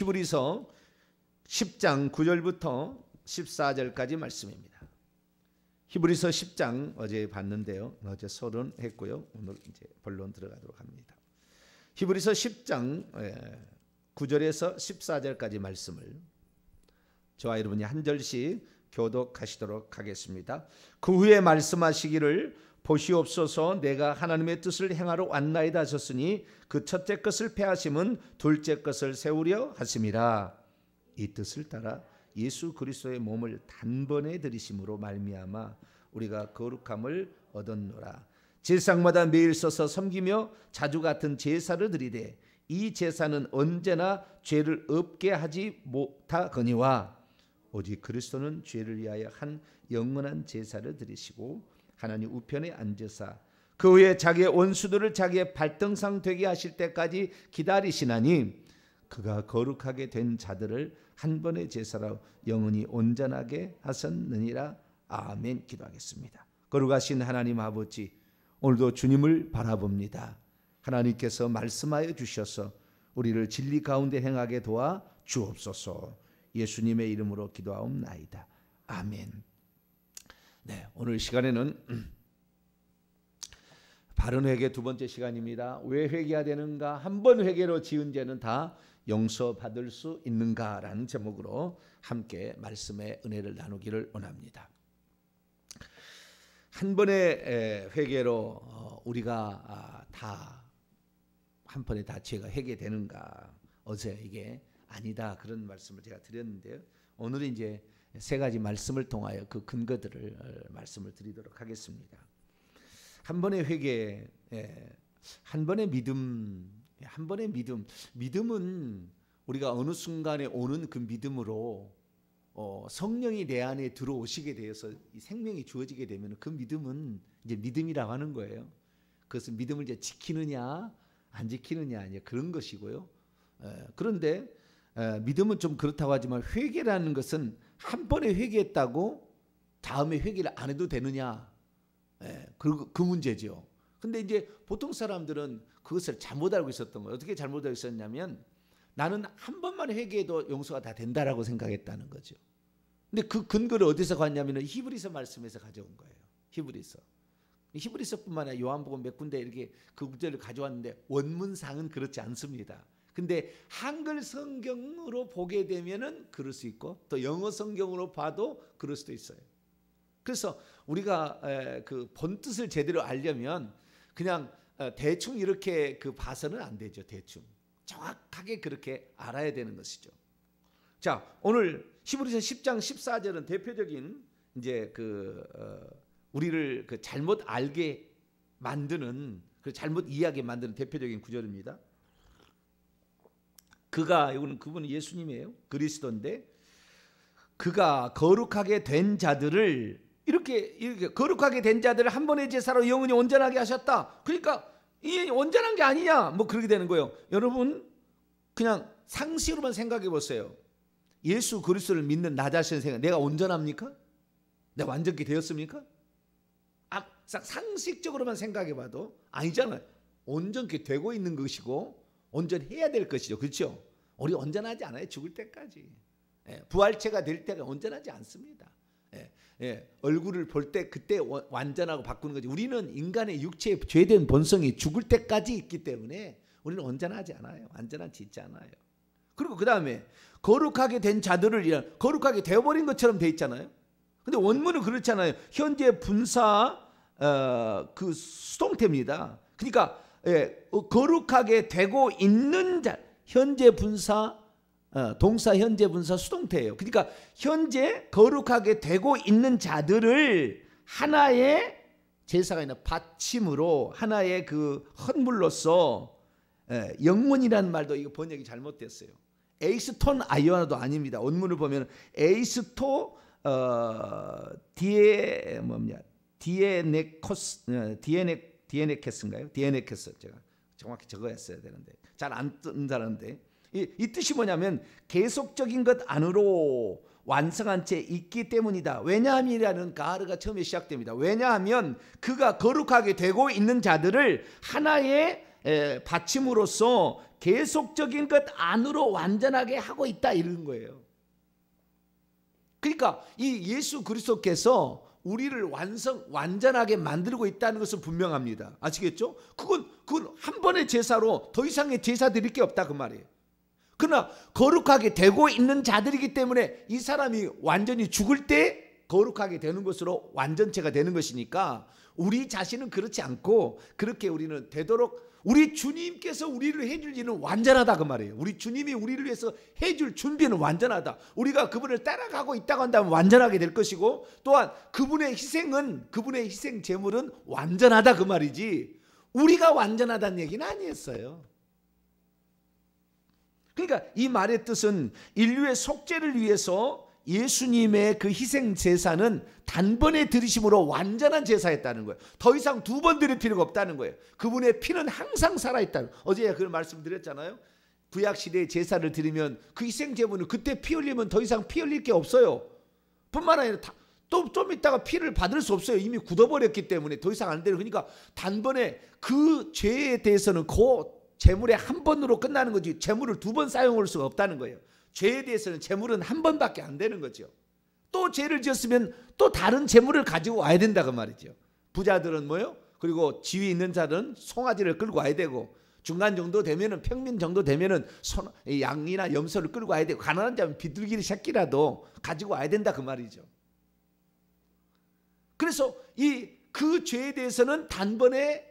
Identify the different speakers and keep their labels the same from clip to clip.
Speaker 1: 히브리서 10장 9절부터 14절까지 말씀입니다. 히브리서 10장 어제 봤는데요. 어제 서론했고요. 오늘 이제 본론 들어가도록 합니다. 히브리서 10장 9절에서 14절까지 말씀을 저와 여러분이 한 절씩 교독하시도록 하겠습니다. 그 후에 말씀하시기를 보시옵소서 내가 하나님의 뜻을 행하러 왔나이다 하셨으니 그 첫째 것을 패하심은 둘째 것을 세우려 하심이라. 이 뜻을 따라 예수 그리스도의 몸을 단번에 들이심으로 말미암아 우리가 거룩함을 얻었노라. 제사장마다 매일 서서 섬기며 자주 같은 제사를 드리되 이 제사는 언제나 죄를 없게 하지 못하거니와 오직 그리스도는 죄를 위하여 한 영원한 제사를 드리시고 하나님 우편에 앉으사 그 후에 자기의 원수들을 자기의 발등상 되게 하실 때까지 기다리시나니 그가 거룩하게 된 자들을 한 번의 제사로 영원히 온전하게 하셨느니라. 아멘. 기도하겠습니다. 거룩하신 하나님 아버지, 오늘도 주님을 바라봅니다. 하나님께서 말씀하여 주셔서 우리를 진리 가운데 행하게 도와 주옵소서. 예수님의 이름으로 기도하옵나이다. 아멘. 네, 오늘 시간에는 바른 회개 두 번째 시간입니다. 왜 회개해야 되는가? 한 번 회개로 지은 죄는 다 용서받을 수 있는가라는 제목으로 함께 말씀의 은혜를 나누기를 원합니다. 한 번의 회개로 우리가 다 한 번에 다 죄가 해결되는가? 어제 이게 아니다 그런 말씀을 제가 드렸는데요. 오늘은 이제 세 가지 말씀을 통하여 그 근거들을 말씀을 드리도록 하겠습니다. 한 번의 회개, 한 번의 믿음, 한 번의 믿음은 우리가 어느 순간에 오는 그 믿음으로 성령이 내 안에 들어오시게 되어서 이 생명이 주어지게 되면 그 믿음은 이제 믿음이라고 하는 거예요. 그것은 믿음을 이제 지키느냐 안 지키느냐 이제 그런 것이고요. 그런데 믿음은 좀 그렇다고 하지만 회개라는 것은 한 번에 회개했다고 다음에 회개를 안 해도 되느냐, 그 문제죠. 근데 이제 보통 사람들은 그것을 잘못 알고 있었던 거예요. 어떻게 잘못 알고 있었냐면 나는 한 번만 회개해도 용서가 다 된다라고 생각했다는 거죠. 근데 그 근거를 어디서 갔냐면 히브리서 말씀에서 가져온 거예요. 히브리서뿐만 아니라 요한복음 몇 군데 이렇게 그 구절을 가져왔는데 원문상은 그렇지 않습니다. 근데 한글 성경으로 보게 되면은 그럴 수 있고 또 영어 성경으로 봐도 그럴 수도 있어요. 그래서 우리가 그 본뜻을 제대로 알려면 그냥 대충 이렇게 그 봐서는 안 되죠. 대충 정확하게 그렇게 알아야 되는 것이죠. 자, 오늘 히브리서 10장 14절은 대표적인 이제 우리를 그 잘못 알게 만드는 그 잘못 이해하게 만드는 대표적인 구절입니다. 그분은 예수님이에요. 그리스도인데 그가 거룩하게 된 자들을 이렇게 거룩하게 된 자들을 한 번의 제사로 영원히 온전하게 하셨다. 그러니까 이 온전한 게 아니냐 뭐 그렇게 되는 거예요. 여러분 그냥 상식으로만 생각해 보세요. 예수 그리스도를 믿는 나 자신을 생각, 내가 온전합니까? 내가 완전히 되었습니까? 상식적으로만 생각해 봐도 아니잖아요. 온전히 되고 있는 것이고 온전해야 될 것이죠. 그렇죠? 우리 온전하지 않아요. 죽을 때까지. 부활체가 될 때가 온전하지 않습니다. 얼굴을 볼 때 그때 완전하고 바꾸는 거지. 우리는 인간의 육체의 죄된 본성이 죽을 때까지 있기 때문에 우리는 온전하지 않아요. 완전하지 있지 않아요. 그리고 그 다음에 거룩하게 된 자들을 거룩하게 되어버린 것처럼 돼 있잖아요. 근데 원문은 그렇잖아요. 현재 분사 그 수동태입니다. 그러니까 거룩하게 되고 있는 자, 현재 분사 동사 현재 분사 수동태예요. 그러니까 현재 거룩하게 되고 있는 자들을 하나의 제사가 아니라 받침으로 하나의 그 헌물로서 영문이라는 말도 이거 번역이 잘못됐어요. 에이스톤 아이오나도 아닙니다. 원문을 보면 에이스토 디에네케스인가요? 디에네케스 제가 정확히 적어야했어야 되는데 잘 안 뜬다는데 이 뜻이 뭐냐면 계속적인 것 안으로 완성한 채 있기 때문이다. 왜냐함이라는 가르가 처음에 시작됩니다. 왜냐하면 그가 거룩하게 되고 있는 자들을 하나의 받침으로써 계속적인 것 안으로 완전하게 하고 있다 이런 거예요. 그러니까 이 예수 그리스도께서 우리를 완전하게 만들고 있다는 것은 분명합니다. 아시겠죠? 그건 한 번의 제사로 더 이상의 제사 드릴 게 없다 그 말이에요. 그러나 거룩하게 되고 있는 자들이기 때문에 이 사람이 완전히 죽을 때 거룩하게 되는 것으로 완전체가 되는 것이니까 우리 자신은 그렇지 않고 그렇게 우리는 되도록 우리 주님께서 우리를 해줄 일은 완전하다 그 말이에요. 우리 주님이 우리를 위해서 해줄 준비는 완전하다. 우리가 그분을 따라가고 있다고 한다면 완전하게 될 것이고 또한 그분의 희생 제물은 완전하다 그 말이지 우리가 완전하다는 얘기는 아니었어요. 그러니까 이 말의 뜻은 인류의 속죄를 위해서 예수님의 그 희생 제사는 단번에 드리심으로 완전한 제사였다는 거예요. 더 이상 두 번 드릴 필요가 없다는 거예요. 그분의 피는 항상 살아있다는 거예요. 어제 그런 말씀드렸잖아요. 구약시대에 제사를 드리면 그 희생 제물은 그때 피 흘리면 더 이상 피 흘릴 게 없어요. 뿐만 아니라 또 좀 있다가 피를 받을 수 없어요. 이미 굳어버렸기 때문에 더 이상 안 되는. 그러니까 단번에 그 죄에 대해서는 그 제물에 한 번으로 끝나는 거지 제물을 두 번 사용할 수가 없다는 거예요. 죄에 대해서는 제물은 한 번밖에 안 되는 거죠. 또 죄를 지었으면 또 다른 제물을 가지고 와야 된다 그 말이죠. 부자들은 뭐요? 그리고 지위 있는 자들은 송아지를 끌고 와야 되고 중간 정도 되면은 평민 정도 되면은 양이나 염소를 끌고 와야 되고 가난한 자는 비둘기 새끼라도 가지고 와야 된다 그 말이죠. 그래서 그 죄에 대해서는 단번에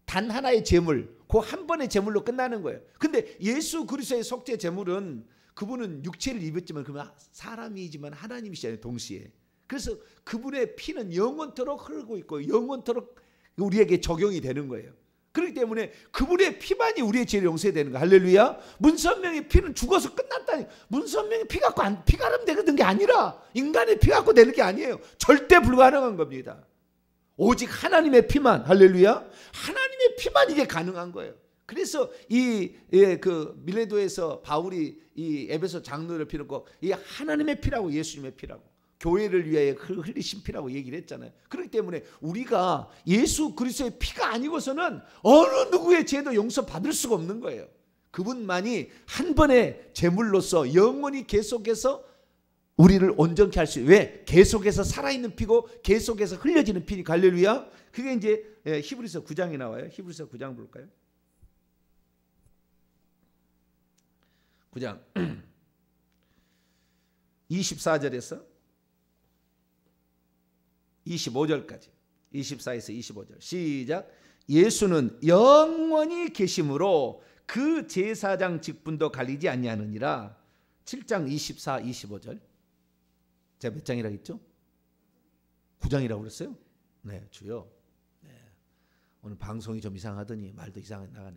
Speaker 1: 단 하나의 제물, 그 한 번의 제물로 끝나는 거예요. 근데 예수 그리스도의 속죄 제물은 그분은 육체를 입었지만 그분 사람이지만 하나님이시잖아요, 동시에. 그래서 그분의 피는 영원토록 흐르고 있고 영원토록 우리에게 적용이 되는 거예요. 그렇기 때문에 그분의 피만이 우리의 죄를 용서되는 거예요. 할렐루야. 문선명의 피는 죽어서 끝났다니. 문선명의 피 갖고 피가름 되는 게 아니라 인간의 피 갖고 되는 게 아니에요. 절대 불가능한 겁니다. 오직 하나님의 피만, 할렐루야. 하나님의 피만 이게 가능한 거예요. 그래서 그 밀레도에서 바울이 이 에베소 장로를 피놓고 이 하나님의 피라고 예수님의 피라고 교회를 위하여 흘리신 피라고 얘기를 했잖아요. 그렇기 때문에 우리가 예수 그리스도의 피가 아니고서는 어느 누구의 죄도 용서받을 수가 없는 거예요. 그분만이 한 번의 제물로서 영원히 계속해서 우리를 온전케 할 수 있어요. 왜? 계속해서 살아있는 피고 계속해서 흘려지는 피니까. 할렐루야. 그게 이제 히브리서 9장에 나와요. 히브리서 9장 볼까요? 9장 24절에서 25절까지 24에서 25절 시작. 예수는 영원히 계심으로 그 제사장 직분도 갈리지 아니하느니라. 7장 24, 25절. 제가 몇 장이라고 했죠? 9장이라고 그랬어요? 네, 주요. 네. 오늘 방송이 좀 이상하더니 말도 이상하게 나가네.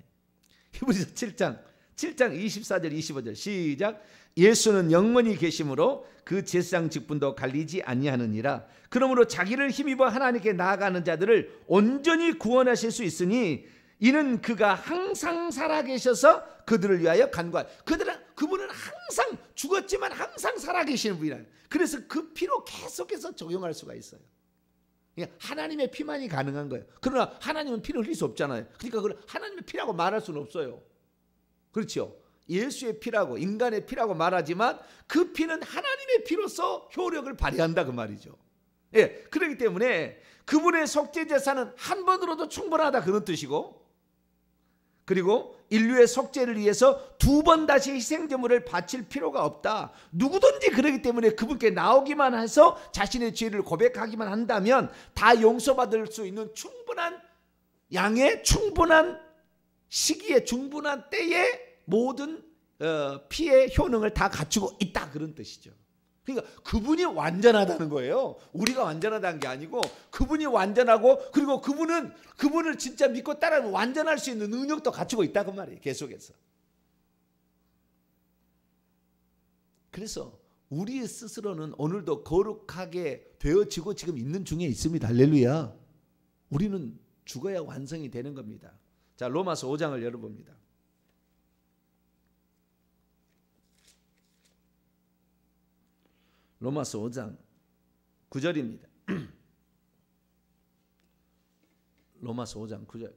Speaker 1: 히브리서 7장 24절 25절 시작. 예수는 영원히 계심으로 그 제사장 직분도 갈리지 아니하느니라. 그러므로 자기를 힘입어 하나님께 나아가는 자들을 온전히 구원하실 수 있으니 이는 그가 항상 살아계셔서 그들을 위하여 간구할. 그분은 항상 죽었지만 항상 살아계시는 분이라. 그래서 그 피로 계속해서 적용할 수가 있어요. 하나님의 피만이 가능한 거예요. 그러나 하나님은 피를 흘릴 수 없잖아요. 그러니까 그걸 하나님의 피라고 말할 수는 없어요. 그렇죠? 예수의 피라고 인간의 피라고 말하지만 그 피는 하나님의 피로서 효력을 발휘한다 그 말이죠. 예, 그렇기 때문에 그분의 속죄 제사는 한 번으로도 충분하다 그런 뜻이고, 그리고 인류의 속죄를 위해서 두 번 다시 희생제물을 바칠 필요가 없다. 누구든지 그러기 때문에 그분께 나오기만 해서 자신의 죄를 고백하기만 한다면 다 용서받을 수 있는 충분한 양의 충분한 시기에 충분한 때에 모든 피의 효능을 다 갖추고 있다 그런 뜻이죠. 그러니까 그분이 완전하다는 거예요. 우리가 완전하다는 게 아니고 그분이 완전하고, 그리고 그분을 진짜 믿고 따르면 완전할 수 있는 능력도 갖추고 있다 그 말이에요. 계속해서. 그래서 우리 스스로는 오늘도 거룩하게 되어지고 지금 있는 중에 있습니다. 할렐루야. 우리는 죽어야 완성이 되는 겁니다. 자, 로마서 5장을 열어봅니다. 로마서 5장 9절입니다. 로마서 5장 9절.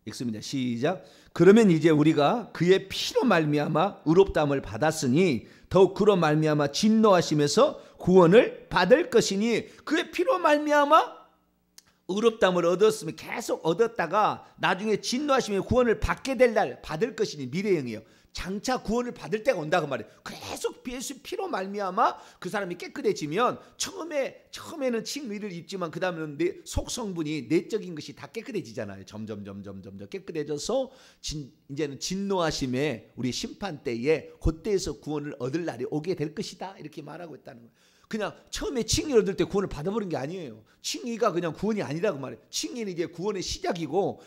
Speaker 1: 읽습니다. 시작. 그러면 이제 우리가 그의 피로 말미암아 의롭다함을 받았으니 더욱 그로 말미암아 진노하심에서 구원을 받을 것이니, 그의 피로 말미암아 의롭다함을 얻었으면 계속 얻었다가 나중에 진노하심에 구원을 받게 될 날 받을 것이니 미래형이에요. 장차 구원을 받을 때가 온다고 말이에요. 계속 예수 피로 말미암아 그 사람이 깨끗해지면 처음에는 칭의를 입지만 그 다음에는 내 속성분이 내적인 것이 다 깨끗해지잖아요. 점점 깨끗해져서 이제는 진노하심에 우리 심판 때에 그때에서 구원을 얻을 날이 오게 될 것이다, 이렇게 말하고 있다는 거예요. 그냥 처음에 칭의를 얻을 때 구원을 받아버린 게 아니에요. 칭의가 그냥 구원이 아니라고 말해요. 칭의는 이제 구원의 시작이고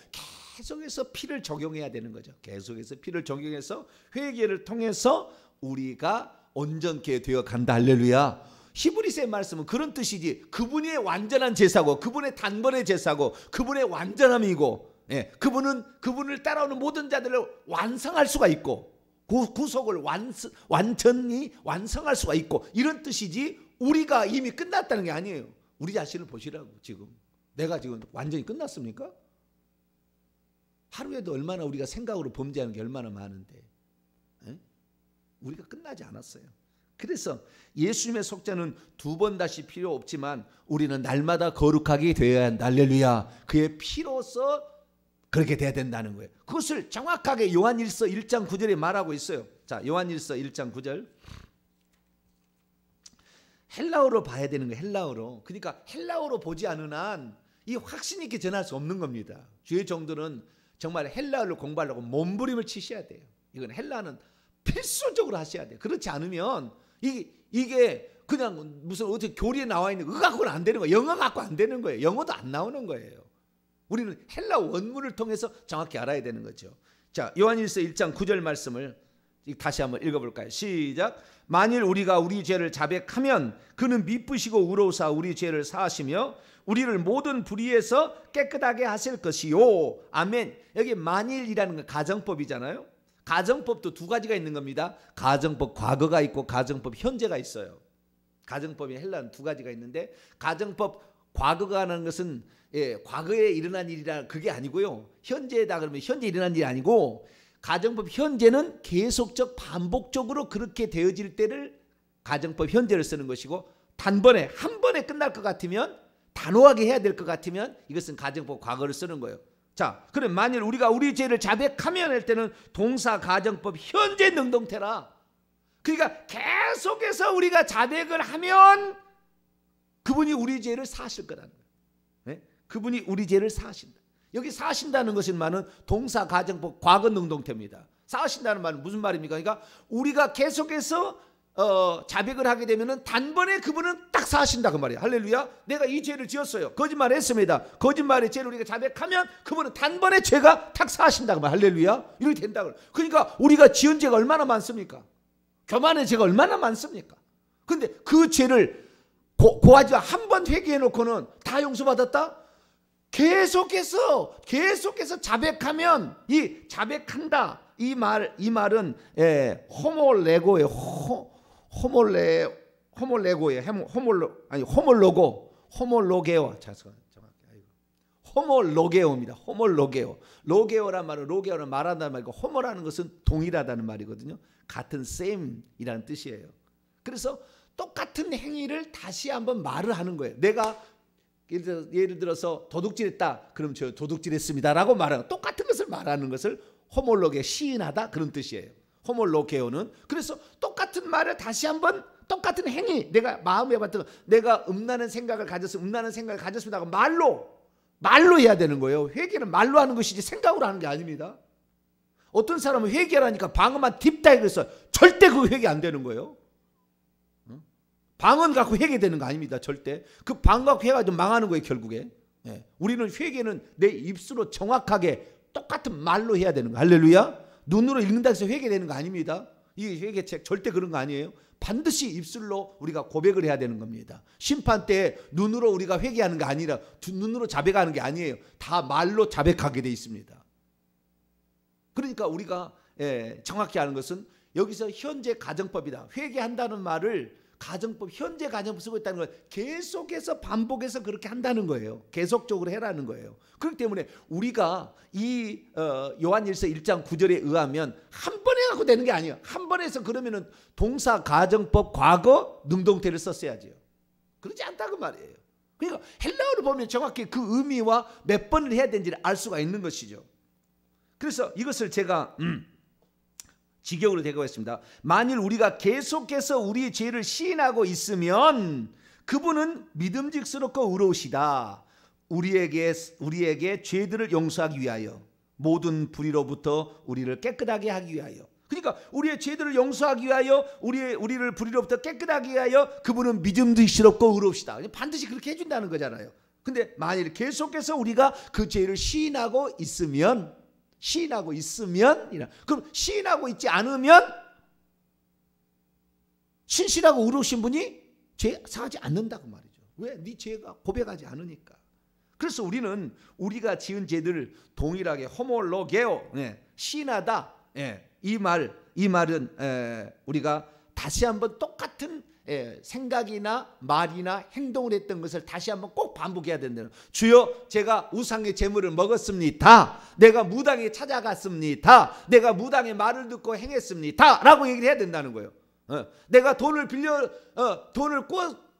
Speaker 1: 계속해서 피를 적용해야 되는 거죠. 계속해서 피를 적용해서 회개를 통해서 우리가 온전케 되어 간다. 할렐루야. 히브리서의 말씀은 그런 뜻이지, 그분이 완전한 제사고 그분의 단번의 제사고 그분의 완전함이고, 그분을 따라오는 모든 자들을 완성할 수가 있고 구속을 완전히 완성할 수가 있고, 이런 뜻이지 우리가 이미 끝났다는 게 아니에요. 우리 자신을 보시라고. 지금 내가 지금 완전히 끝났습니까? 하루에도 얼마나 우리가 생각으로 범죄하는 게 얼마나 많은데, 우리가 끝나지 않았어요. 그래서 예수님의 속죄는 두 번 다시 필요 없지만 우리는 날마다 거룩하게 되어야 한다. 할렐루야. 그의 피로서 그렇게 돼야 된다는 거예요. 그것을 정확하게 요한일서 1장 9절에 말하고 있어요. 자, 요한일서 1장 9절. 헬라어로 봐야 되는 거예요. 헬라어로. 그러니까 헬라어로 보지 않은 한 이 확신 있게 전할 수 없는 겁니다. 주의 종들은 정말 헬라어를 공부하려고 몸부림을 치셔야 돼요. 이건 헬라어는 필수적으로 하셔야 돼요. 그렇지 않으면 이게 그냥 무슨 어떻게 교리에 나와 있는 거 갖고는 안 되는 거예요. 영어 갖고 안 되는 거예요. 영어도 안 나오는 거예요. 우리는 헬라 원문을 통해서 정확히 알아야 되는 거죠. 자, 요한일서 1장 9절 말씀을 다시 한번 읽어볼까요? 시작. 만일 우리가 우리 죄를 자백하면 그는 미쁘시고 의로우사 우리 죄를 사하시며 우리를 모든 불의에서 깨끗하게 하실 것이요. 아멘. 여기 만일이라는 건 가정법이잖아요. 가정법도 두 가지가 있는 겁니다. 가정법 과거가 있고 가정법 현재가 있어요. 가정법이 헬라는 두 가지가 있는데, 가정법 과거가 하는 것은 과거에 일어난 일이라 그게 아니고요. 현재다 그러면 현재 일어난 일이 아니고, 가정법 현재는 계속적 반복적으로 그렇게 되어질 때를 가정법 현재를 쓰는 것이고, 단번에 한 번에 끝날 것 같으면, 단호하게 해야 될 것 같으면 이것은 가정법 과거를 쓰는 거예요. 자, 그럼 만일 우리가 우리 죄를 자백하면 할 때는 동사 가정법 현재 능동태라. 그러니까 계속해서 우리가 자백을 하면 그분이 우리 죄를 사하실 거라는 거예요. 그분이 우리 죄를 사하신다. 여기 사하신다는 것은 말은 동사 가정법 과거 능동태입니다. 사하신다는 말은 무슨 말입니까? 그러니까 우리가 계속해서 자백을 하게 되면은 단번에 그분은 딱 사하신다 그 말이에요. 할렐루야. 내가 이 죄를 지었어요. 거짓말했습니다. 거짓말의 죄를 우리가 자백하면 그분은 단번에 죄가 딱 사하신다 그 말이에요. 할렐루야. 이렇게 된다. 그러니까 우리가 지은 죄가 얼마나 많습니까? 교만의 죄가 얼마나 많습니까? 근데 그 죄를 고하지 한 번 회개해 놓고는 다 용서받았다? 계속해서 자백하면, 이 자백한다 이 말은 호몰레고예요. 호몰로게오. 호몰로게오입니다. 호몰로게오. 로게오란 말은 로게오란 말한다는 말이고, 호몰하는 것은 동일하다는 말이거든요. 같은 same이라는 뜻이에요. 그래서 똑같은 행위를 다시 한번 말을 하는 거예요. 내가 예를 들어서 도둑질했다. 그럼 저 도둑질했습니다라고 말하는, 똑같은 것을 말하는 것을 호몰로게, 시인하다, 그런 뜻이에요. 호몰로게오는. 그래서 똑같은 말을 다시 한번, 똑같은 행위, 내가 마음에 봤던 내가 음란한 생각을 가졌습니다 하고 말로 해야 되는 거예요. 회개는 말로 하는 것이지 생각으로 하는 게 아닙니다. 어떤 사람은 회개하니까 방언만 딥다 그래서 절대 그 회개 안 되는 거예요. 방언 갖고 회개되는 거 아닙니다. 절대. 그 방언 갖고 해가지고 망하는 거예요. 결국에. 우리는 회개는 내 입술로 정확하게 똑같은 말로 해야 되는 거. 할렐루야. 눈으로 읽는다 해서 회개되는 거 아닙니다. 이 회개책 절대 그런 거 아니에요. 반드시 입술로 우리가 고백을 해야 되는 겁니다. 심판 때 눈으로 우리가 회개하는 게 아니라 눈으로 자백하는 게 아니에요. 다 말로 자백하게 돼 있습니다. 그러니까 우리가 정확히 아는 것은 여기서 현재 가정법이다. 회개한다는 말을 가정법, 현재 가정법 쓰고 있다는 걸 계속해서 반복해서 그렇게 한다는 거예요. 계속적으로 해라는 거예요. 그렇기 때문에 우리가 이 요한일서 1장 9절에 의하면 한 번에 갖고 되는 게 아니에요. 한 번에서 그러면은 동사, 가정법, 과거, 능동태를 썼어야지요. 그렇지 않다고 말이에요. 그러니까 헬라어를 보면 정확히 그 의미와 몇 번을 해야 되는지를 알 수가 있는 것이죠. 그래서 이것을 제가 직역으로 대고했습니다. 만일 우리가 계속해서 우리의 죄를 시인하고 있으면 그분은 믿음직스럽고 의로우시다. 우리에게 죄들을 용서하기 위하여 모든 불의로부터 우리를 깨끗하게 하기 위하여. 그러니까 우리의 죄들을 용서하기 위하여 우리를 불의로부터 깨끗하게 위하여 그분은 믿음직스럽고 의로우시다. 반드시 그렇게 해준다는 거잖아요. 근데 만일 계속해서 우리가 그 죄를 시인하고 있으면 그럼 시인하고 있지 않으면 신실하고 의로우신 분이 죄 사하지 않는다고 말이죠. 왜? 네 죄가 고백하지 않으니까. 그래서 우리는 우리가 지은 죄들을 동일하게 호몰로게오, 시인하다. 이 말은 우리가 다시 한번 똑같은 생각이나 말이나 행동을 했던 것을 다시 한번 꼭 반복해야 된다는. 주여, 제가 우상의 제물을 먹었습니다. 내가 무당에 찾아갔습니다. 내가 무당의 말을 듣고 행했습니다. 라고 얘기를 해야 된다는 거예요. 내가 돈을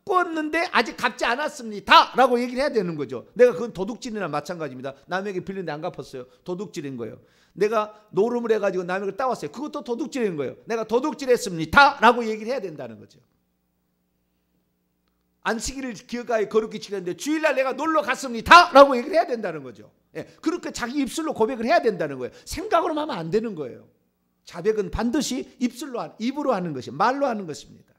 Speaker 1: 꿨는데 아직 갚지 않았습니다. 라고 얘기를 해야 되는 거죠. 내가 그건 도둑질이나 마찬가지입니다. 남에게 빌렸는데 안 갚았어요. 도둑질인 거예요. 내가 노름을 해가지고 남의 걸 따왔어요. 그것도 도둑질인 거예요. 내가 도둑질했습니다. 라고 얘기를 해야 된다는 거죠. 안식일을 기억하여 거룩히 지켰는데 주일날 내가 놀러 갔습니다. 라고 얘기를 해야 된다는 거죠. 그렇게 자기 입술로 고백을 해야 된다는 거예요. 생각으로 하면 안 되는 거예요. 자백은 반드시 입으로 하는 것이, 말로 하는 것입니다.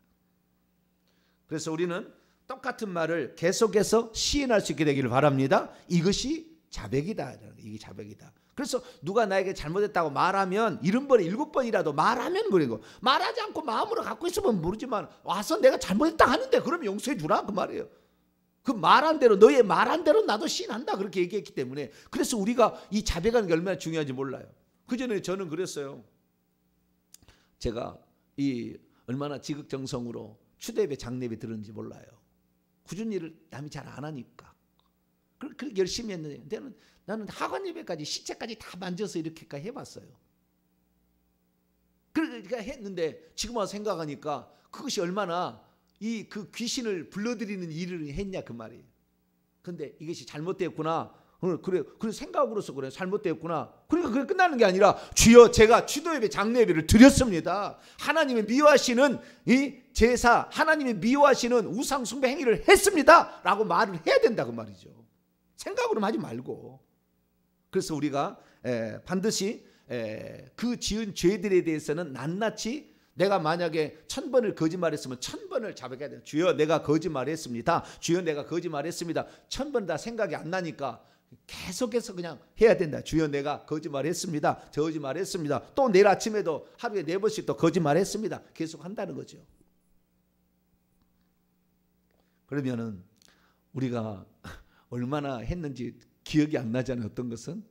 Speaker 1: 그래서 우리는 똑같은 말을 계속해서 시인할 수 있게 되기를 바랍니다. 이것이 자백이다. 이게 자백이다. 그래서 누가 나에게 잘못했다고 말하면 70번에 7번이라도 말하면 그리고 말하지 않고 마음으로 갖고 있으면 모르지만 와서 내가 잘못했다 하는데 그러면 용서해 주라 그 말이에요. 그 말한 대로, 너의 말한 대로 나도 시인한다 그렇게 얘기했기 때문에. 그래서 우리가 이 자백하는 게 얼마나 중요한지 몰라요. 그전에 저는 그랬어요. 제가 얼마나 지극정성으로 추대배 장례배 들었는지 몰라요. 굳은 일을 남이 잘 안 하니까 그렇게 열심히 했는데 나는 학원 예배까지 시체까지 다 만져서 이렇게까지 해봤어요. 그러니까 했는데 지금 와서 생각하니까 그것이 얼마나 그 귀신을 불러들이는 일을 했냐 그 말이에요. 근데 이것이 잘못되었구나. 그래 생각으로서 그래 잘못되었구나. 그러니까 그게 끝나는 게 아니라 주여, 제가 추도예배 장례예배를 드렸습니다. 하나님의 미워하시는 이 제사, 하나님의 미워하시는 우상 숭배 행위를 했습니다. 라고 말을 해야 된다고 말이죠. 생각으로만 하지 말고. 그래서 우리가 반드시 그 지은 죄들에 대해서는 낱낱이, 내가 만약에 1000번을 거짓말했으면 1000번을 자백해야 돼요. 주여, 내가 거짓말했습니다. 주여, 내가 거짓말했습니다. 1000번 다 생각이 안 나니까 계속해서 그냥 해야 된다. 주여, 내가 거짓말했습니다. 거짓말했습니다. 또 내일 아침에도 하루에 4번씩 또 거짓말했습니다. 계속 한다는 거죠. 그러면은 우리가 얼마나 했는지 기억이 안 나잖아요. 어떤 것은.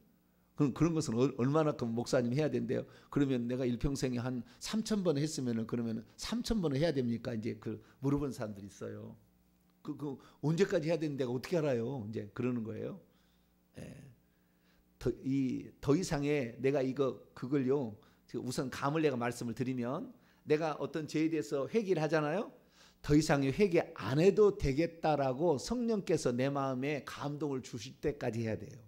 Speaker 1: 그런 것은 얼마나큼 목사님이 해야 된대요. 그러면 내가 일평생에 한 3000번 했으면은 그러면 3000번을 해야 됩니까? 이제 물어본 사람들이 있어요. 언제까지 해야 되는 데가 어떻게 알아요? 이제 그러는 거예요. 더 이상의 내가 그걸요. 우선 감을 내가 말씀을 드리면, 내가 어떤 죄에 대해서 회개를 하잖아요. 더 이상의 회개 안 해도 되겠다라고 성령께서 내 마음에 감동을 주실 때까지 해야 돼요.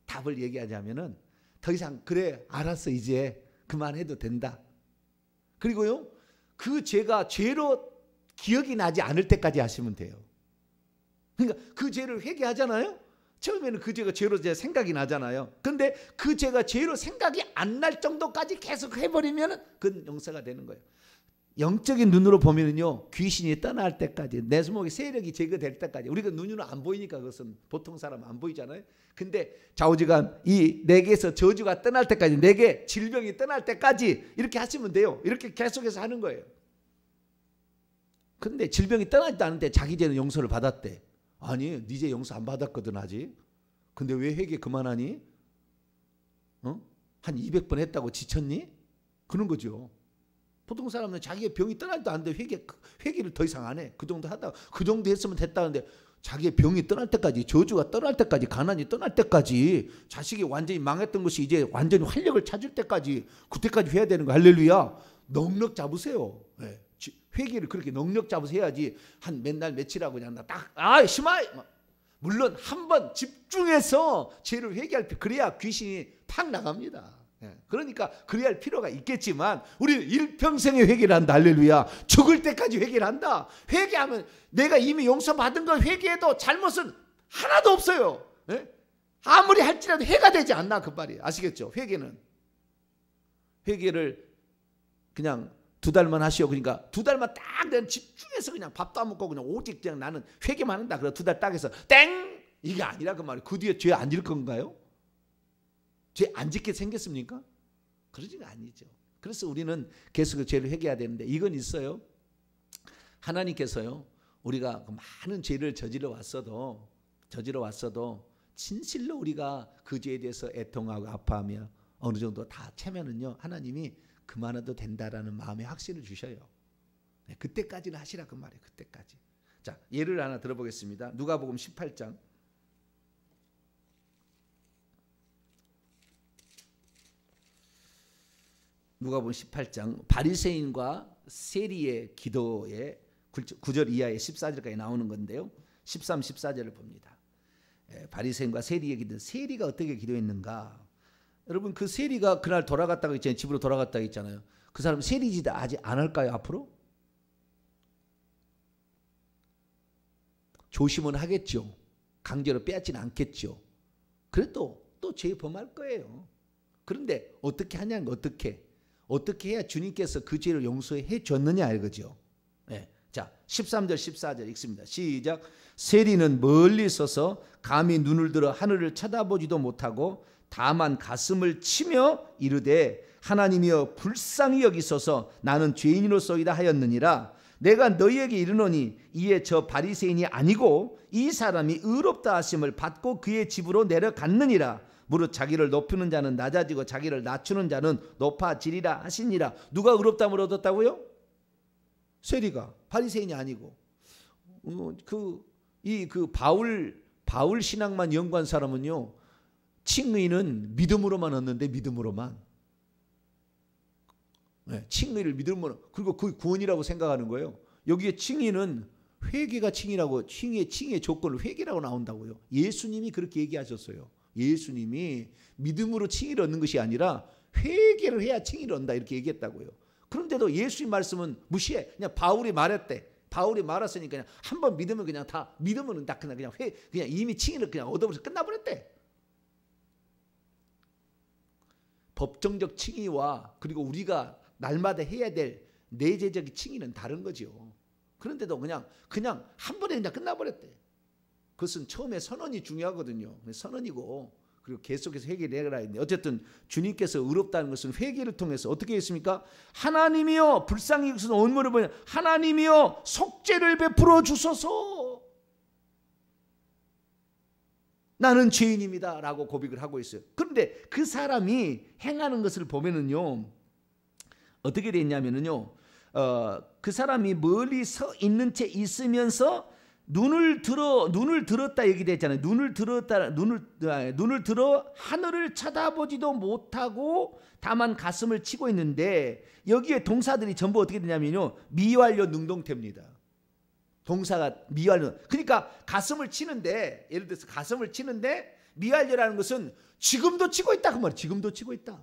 Speaker 1: 답을 얘기하자면은 더 이상 그래 알았어 이제 그만해도 된다. 그리고요, 그 죄가 죄로 기억이 나지 않을 때까지 하시면 돼요. 그러니까 그 죄를 회개하잖아요. 처음에는 그 죄가 죄로 생각이 나잖아요. 그런데 그 죄가 죄로 생각이 안 날 정도까지 계속 해버리면 그건 용서가 되는 거예요. 영적인 눈으로 보면은요, 귀신이 떠날 때까지, 내 손목에 세력이 제거될 때까지, 우리가 눈으로 안 보이니까 그것은 보통 사람 안 보이잖아요. 근데 좌우지간 이 내게에서 저주가 떠날 때까지, 내게 질병이 떠날 때까지 이렇게 하시면 돼요. 이렇게 계속해서 하는 거예요. 근데 질병이 떠나지도 않은데 자기 죄는 용서를 받았대. 아니, 네 죄 용서 안 받았거든 아직. 근데 왜 회개 그만하니? 한 200번 했다고 지쳤니? 그런 거죠. 보통 사람은 자기의 병이 떠나지도 않는데 회개를 더 이상 안 해. 그 정도 하다가 그 정도 했으면 됐다는데 자기의 병이 떠날 때까지, 저주가 떠날 때까지, 가난이 떠날 때까지, 자식이 완전히 망했던 것이 이제 완전히 활력을 찾을 때까지, 그때까지 해야 되는 거. 할렐루야. 넉넉 잡으세요. 네. 회개를 그렇게 넉넉 잡으서 해야지 한 맨날 며칠하고 그냥 딱 심하이, 물론 한번 집중해서 죄를 회개할 때 그래야 귀신이 팍 나갑니다. 그러니까 그래야 할 필요가 있겠지만 우리는 일평생에 회개를 한다. 할렐루야. 죽을 때까지 회개를 한다. 회개하면 내가 이미 용서받은 걸 회개해도 잘못은 하나도 없어요. 아무리 할지라도 해가 되지 않나 그 말이에요. 아시겠죠? 회개를 그냥 2달만 하시오. 그러니까 2달만 딱 내가 집중해서 그냥 밥도 안 먹고 그냥 오직 그냥 나는 회개만 한다. 그래서 2달 딱 해서 땡! 이게 아니라 그 말이에요. 그 뒤에 죄 안 질 건가요? 죄 안 짓게 생겼습니까? 그러지가 아니죠. 그래서 우리는 계속 죄를 회개해야 되는데 이건 있어요. 하나님께서요. 우리가 많은 죄를 저질러 왔어도 진실로 우리가 그 죄에 대해서 애통하고 아파하며 어느 정도 다 채면은요. 하나님이 그만해도 된다라는 마음의 확신을 주셔요. 그때까지는 하시라 그 말이에요. 그때까지. 자, 예를 하나 들어보겠습니다. 누가복음 18장. 누가복음 18장 바리새인과 세리의 기도에 9절 이하에 14절까지 나오는 건데요. 13, 14절을 봅니다. 바리새인과 세리의 기도. 세리가 어떻게 기도했는가? 여러분 그 세리가 그날 돌아갔다고 했잖아요. 집으로 돌아갔다고 했잖아요. 그 사람 세리짓 아직 안 할까요? 앞으로? 조심은 하겠죠. 강제로 빼앗지는 않겠죠. 그래도 또 죄 범할 거예요. 그런데 어떻게 하냐는 거. 어떻게 해야 주님께서 그 죄를 용서해 줬느냐 이거죠. 네. 자, 13절 14절 읽습니다. 시작. 세리는 멀리 서서 감히 눈을 들어 하늘을 쳐다보지도 못하고 다만 가슴을 치며 이르되 하나님이여 불쌍히 여기소서 나는 죄인으로소이다 하였느니라. 내가 너희에게 이르노니 이에 저 바리새인이 아니고 이 사람이 의롭다 하심을 받고 그의 집으로 내려갔느니라. 무릇 자기를 높이는 자는 낮아지고 자기를 낮추는 자는 높아지리라 하시니라. 누가 의롭다함을 얻었다고요? 세리가. 바리새인이 아니고. 바울 신앙만 연구한 사람은요. 칭의는 믿음으로만 얻는데 믿음으로만. 칭의를 믿음으로. 그리고 그게 구원이라고 생각하는 거예요. 여기에 칭의는 회개가 칭의라고. 칭의의 조건을 회개라고 나온다고요. 예수님이 그렇게 얘기하셨어요. 예수님이 믿음으로 칭의를 얻는 것이 아니라 회개를 해야 칭의를 얻는다 이렇게 얘기했다고요. 그런데도 예수님 말씀은 무시해. 그냥 바울이 말했대. 바울이 말했으니까 그냥 한번 믿으면 그냥 다 믿으면 다 그냥 이미 칭의를 그냥 얻어버려서 끝나버렸대. 법정적 칭의와 그리고 우리가 날마다 해야 될 내재적인 칭의는 다른 거죠. 그런데도 그냥 한 번에 그냥 끝나버렸대. 그것은 처음에 선언이 중요하거든요. 선언이고 그리고 계속해서 회개를 해라 했는데 어쨌든 주님께서 의롭다는 것은 회개를 통해서 어떻게 했습니까? 하나님이여 불쌍히 여기소서. 원문을 보면 하나님이여 속죄를 베풀어 주소서. 나는 죄인입니다 라고 고백을 하고 있어요. 그런데 그 사람이 행하는 것을 보면은요 어떻게 됐냐면은요 그 사람이 멀리 서 있는 채 있으면서 눈을 들었다 얘기됐잖아요. 눈을 들어 하늘을 쳐다보지도 못하고 다만 가슴을 치고 있는데 여기에 동사들이 전부 어떻게 되냐면요 미완료 능동태입니다. 동사가 미완료. 그러니까 가슴을 치는데 예를 들어서 가슴을 치는데 미완료라는 것은 지금도 치고 있다 그 말이에요. 지금도 치고 있다.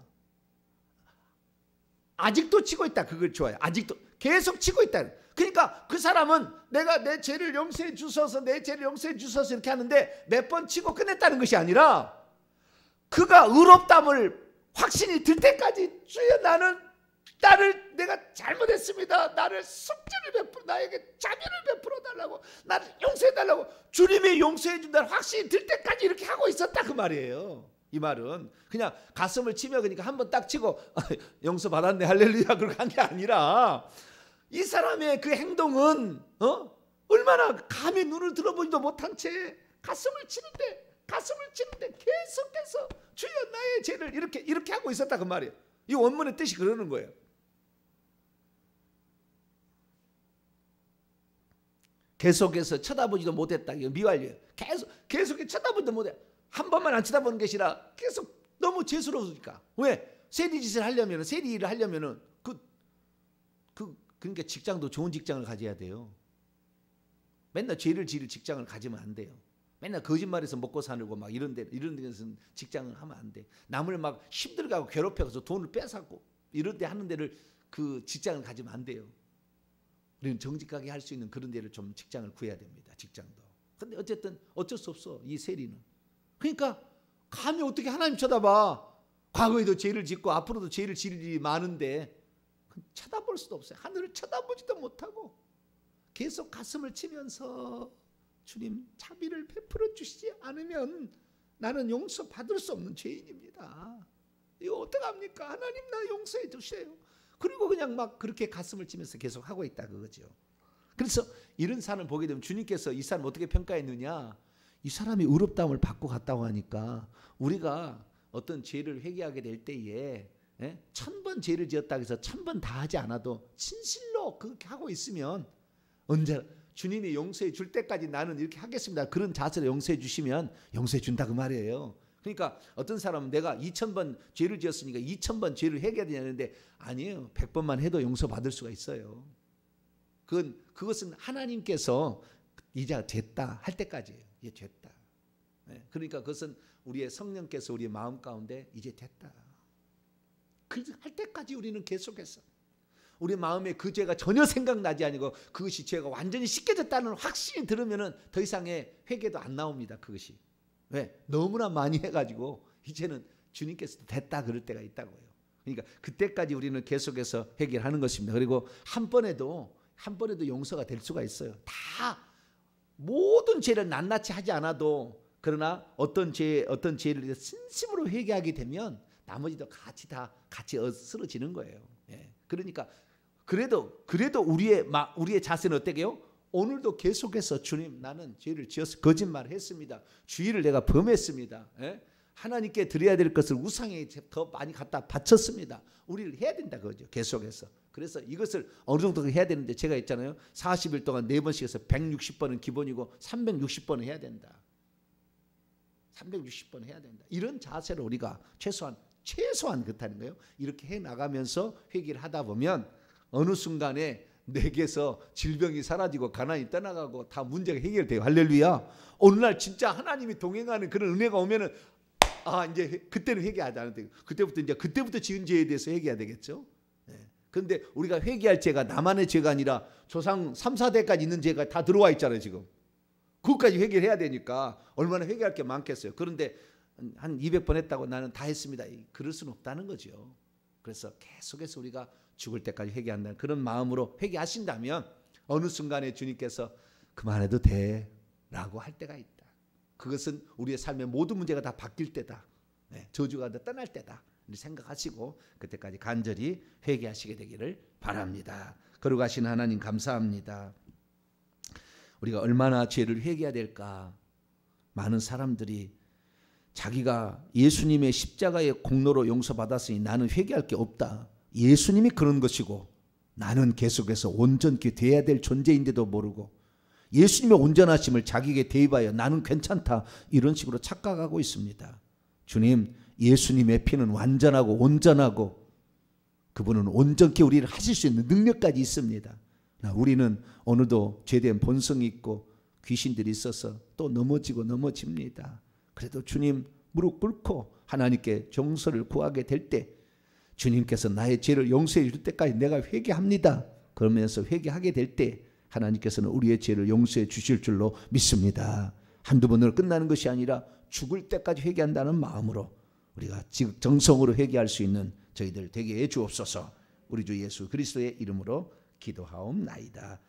Speaker 1: 아직도 치고 있다. 그걸 좋아요. 아직도 계속 치고 있다. 그러니까 그 사람은 내가 내 죄를 용서해 주소서 이렇게 하는데 몇 번 치고 끝냈다는 것이 아니라 그가 의롭담을 확신이 들 때까지 주여 내가 잘못했습니다. 나를 속죄를 나에게 자비를 베풀어 달라고 나를 용서해 달라고 주님이 용서해 준다는 확신이 들 때까지 이렇게 하고 있었다 그 말이에요. 이 말은 그냥 가슴을 치며 그러니까 한번 딱 치고 용서 받았네 할렐루야 그렇게 한 게 아니라 이 사람의 그 행동은 얼마나 감히 눈을 들어보지도 못한 채 가슴을 치는데 계속해서 주여 나의 죄를 이렇게 하고 있었다 그 말이에요. 이 원문의 뜻이 그러는 거예요. 계속해서 쳐다보지도 못했다. 이거 미완료예요. 계속 쳐다보지도 못해. 한 번만 안 쳐다보는 것이 아니라 계속 너무 죄스러우니까. 왜? 세리 짓을 하려면, 세리 일을 하려면은 그러니까 직장도 좋은 직장을 가져야 돼요. 맨날 죄를 지을 직장을 가지면 안 돼요. 맨날 거짓말해서 먹고 살고 막 이런 데서는 직장을 하면 안 돼. 남을 막 힘들게 하고 괴롭혀서 돈을 뺏었고 이런 데 하는 데를 그 직장을 가지면 안 돼요. 우리는 정직하게 할 수 있는 그런 데를 좀 직장을 구해야 됩니다. 직장도. 근데 어쨌든 어쩔 수 없어. 이 세리는. 그러니까 감히 어떻게 하나님 쳐다봐. 과거에도 죄를 짓고 앞으로도 죄를 지을 일이 많은데 쳐다볼 수도 없어요. 하늘을 쳐다보지도 못하고 계속 가슴을 치면서 주님 자비를 베풀어 주시지 않으면 나는 용서받을 수 없는 죄인입니다. 이거 어떡합니까? 하나님 나 용서해 주세요. 그리고 그냥 막 그렇게 가슴을 치면서 계속 하고 있다 그거죠. 그래서 이런 사람을 보게 되면 주님께서 이 사람 어떻게 평가했느냐. 이 사람이 의롭다함을 받고 갔다고 하니까 우리가 어떤 죄를 회개하게 될 때에 1000번 죄를 지었다고 해서 1000번 다 하지 않아도 진실로 그렇게 하고 있으면 언제 주님이 용서해 줄 때까지 나는 이렇게 하겠습니다. 그런 자세로 용서해 주시면 용서해 준다 그 말이에요. 그러니까 어떤 사람은 내가 2000번 죄를 지었으니까 2000번 죄를 회개해야 되는데 아니에요. 100번만 해도 용서받을 수가 있어요. 그것은 하나님께서 이제 됐다 할 때까지예요. 이제 됐다. 그러니까 그것은 우리의 성령께서 우리의 마음 가운데 이제 됐다. 할 때까지 우리는 계속해서 우리 마음에 그 죄가 전혀 생각나지 아니고 그것이 죄가 완전히 씻겨졌다는 확신이 들으면은 더 이상의 회개도 안 나옵니다. 그것이. 왜? 너무나 많이 해가지고 이제는 주님께서 됐다 그럴 때가 있다고요. 그러니까 그때까지 우리는 계속해서 회개하는 것입니다. 그리고 한 번에도 용서가 될 수가 있어요. 다 모든 죄를 낱낱이 하지 않아도 그러나 어떤 죄를 진심으로 회개하게 되면 나머지도 같이 쓰러지는 거예요. 그러니까 그래도 우리의 자세는 어때게요? 오늘도 계속해서 주님 나는 죄를 지어서 거짓말했습니다. 주의를 내가 범했습니다. 하나님께 드려야 될 것을 우상에 더 많이 갖다 바쳤습니다. 우리를 해야 된다 그거죠. 계속해서. 그래서 이것을 어느 정도 해야 되는데 제가 했잖아요. 40일 동안 4번씩 해서 160번은 기본이고 360번은 해야 된다. 360번 해야 된다. 이런 자세로 우리가 최소한 그렇다는 거예요. 이렇게 해나가면서 회개를 하다 보면 어느 순간에 내게서 질병이 사라지고 가난이 떠나가고 다 문제가 해결돼요. 할렐루야. 어느 날 진짜 하나님이 동행하는 그런 은혜가 오면은 이제 그때는 회개하지 않아도 돼요. 그때부터 지은 죄에 대해서 회개해야 되겠죠. 그런데 우리가 회개할 죄가 나만의 죄가 아니라 조상 3, 4대까지 있는 죄가 다 들어와 있잖아요. 지금. 그것까지 회개를 해야 되니까 얼마나 회개할 게 많겠어요. 그런데 한 200번 했다고 나는 다 했습니다. 그럴 수는 없다는 거죠. 그래서 계속해서 우리가 죽을 때까지 회개한다는 그런 마음으로 회개하신다면 어느 순간에 주님께서 그만해도 돼 라고 할 때가 있다. 그것은 우리의 삶의 모든 문제가 다 바뀔 때다. 저주가 다 떠날 때다. 생각하시고 그때까지 간절히 회개하시게 되기를 바랍니다. 거룩하신 하나님 감사합니다. 우리가 얼마나 죄를 회개해야 될까. 많은 사람들이 자기가 예수님의 십자가의 공로로 용서받았으니 나는 회개할 게 없다. 예수님이 그런 것이고 나는 계속해서 온전케 돼야 될 존재인데도 모르고 예수님의 온전하심을 자기에게 대입하여 나는 괜찮다. 이런 식으로 착각하고 있습니다. 주님, 예수님의 피는 완전하고 온전하고 그분은 온전케 우리를 하실 수 있는 능력까지 있습니다. 우리는 오늘도 죄된 본성이 있고 귀신들이 있어서 또 넘어집니다. 그래도 주님 무릎 꿇고 하나님께 용서를 구하게 될 때 주님께서 나의 죄를 용서해 줄 때까지 내가 회개합니다. 그러면서 회개하게 될 때 하나님께서는 우리의 죄를 용서해 주실 줄로 믿습니다. 한두 번으로 끝나는 것이 아니라 죽을 때까지 회개한다는 마음으로 우리가 정성으로 회개할 수 있는 저희들 되게 해 주옵소서. 우리 주 예수 그리스도의 이름으로 기도하옵나이다.